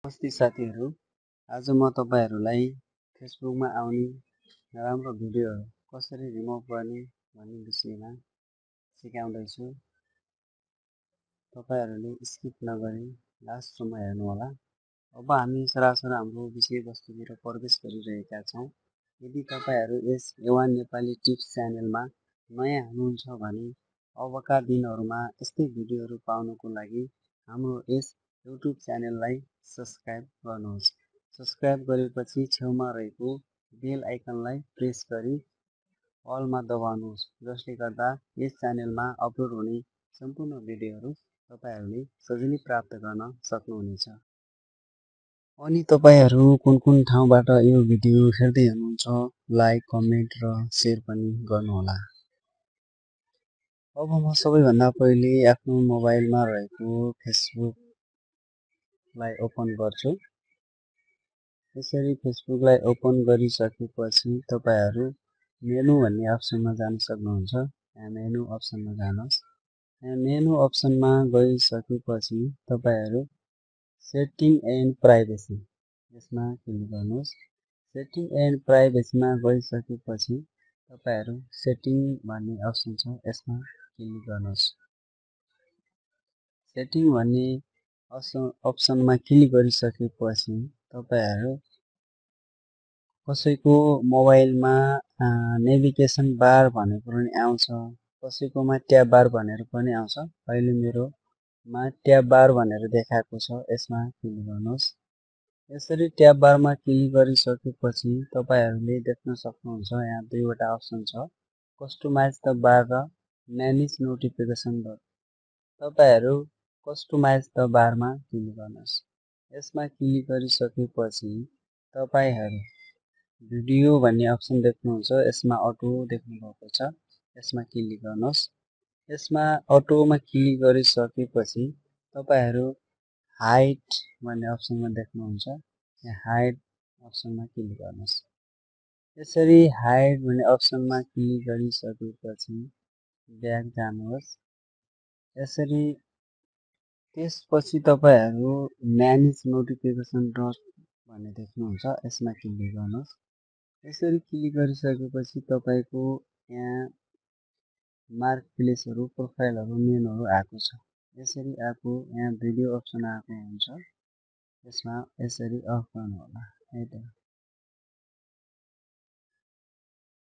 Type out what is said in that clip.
नमस्ते साथीहरू। आज म तपाईहरुलाई फेसबुकमा आउने नराम्रो भिडियोहरू कसरी रिमुभ गर्ने भन्ने विषयमा सिकाउँदैछु। तपाईहरुले स्किप नगरी लास्टसम्म हेर्नुहोला। अब हामी सरासर हाम्रो विषयवस्तुतिर प्रवेश गरिरहेका छौं। यदि तपाईहरु यस एवान नेपाली टिप्स च्यानलमा नयाँ हुनुहुन्छ भने अबका दिनहरुमा यस्तै भिडियोहरू पाउनको लागि हाम्रो यस युट्युब च्यानललाई सब्स्क्राइब गर्नुहोस्। सब्स्क्राइब गरेपछि छेउमा रहेको बेल आइकनलाई प्रेस गरी अलमा दबाउनुहोस्, जसले गर्दा यस च्यानलमा अपलोड हुने सम्पूर्ण भिडियोहरू तपाईहरुले सजिलै प्राप्त गर्न सक्नुहुनेछ। अनि तपाईहरु कुन ठाउँबाट यो भिडियो हेर्दै हुनुहुन्छ, लाइक, कमेन्ट र शेयर पनि गर्नुहोला। अब म सबैभन्दा पहिले आफ्नो मोबाइलमा रहेको फेसबुकलाई ओपन गर्छु। यसरी फेसबुकलाई ओपन गरिसकेपछि तपाईहरु मेनु भन्ने अप्सनमा जान सक्नुहुन्छ। यहाँ मेनु अप्सनमा जानुहोस्। यहाँ मेनु अप्सनमा गइसकेपछि तपाईहरु सेटिङ एन्ड प्राइभेसी यसमा क्लिक गर्नुहोस्। सेटिङ एन्ड प्राइभेसीमा गइसकेपछि तपाईहरु सेटिङ भन्ने अप्सन छ, यसमा क्लिक गर्नुहोस्। सेटिङ भन्ने अप्सनमा क्लिक गरिसकेपछि तपाईहरु कसैको मोबाइलमा नेभिगेसन बार भनेको पनि आउँछ, कसैकोमा ट्याब बार भनेर पनि आउँछ। अहिले मेरोमा ट्याब बार भनेर देखाएको छ, यसमा क्लिक गर्नुहोस्। यसरी ट्याब बारमा क्लिक गरिसकेपछि तपाईहरुले देख्न सक्नुहुन्छ यहाँ दुईवटा अप्सन छ, कस्टमाइज द बार र म्यानेज नोटिफिकेसन बार। तपाईहरु कस्टमाइज द बारमा क्लिक गर्नुहोस्। यसमा क्लिक गरिसकेपछि तपाईहरु भिडियो भन्ने अप्सन देख्नुहुन्छ, यसमा अटो देख्नु भएको छ, यसमा क्लिक गर्नुहोस्। यसमा अटोमा क्लिक गरिसकेपछि तपाईहरु हाइड भन्ने अप्सनमा देख्नुहुन्छ, यहाँ हाइड अप्सनमा क्लिक गर्नुहोस्। यसरी हाइड भन्ने अप्सनमा क्लिक गरिसकेपछि ब्याक जानुहोस्। यसरी त्यसपछि तपाईहरु म्यानेज नोटिफिकेसन भन्ने देख्नुहुन्छ, यसमा क्लिक गर्नुहोस्। यसरी क्लिक गरिसकेपछि तपाईको यहाँ मार्क प्लेसहरु, प्रोफाइलहरु, मेनुहरु आएको छ। यसरी आएको यहाँ भिडियो अप्सन आएको हुन्छ, यसमा यसरी अफ गर्नु होला है त।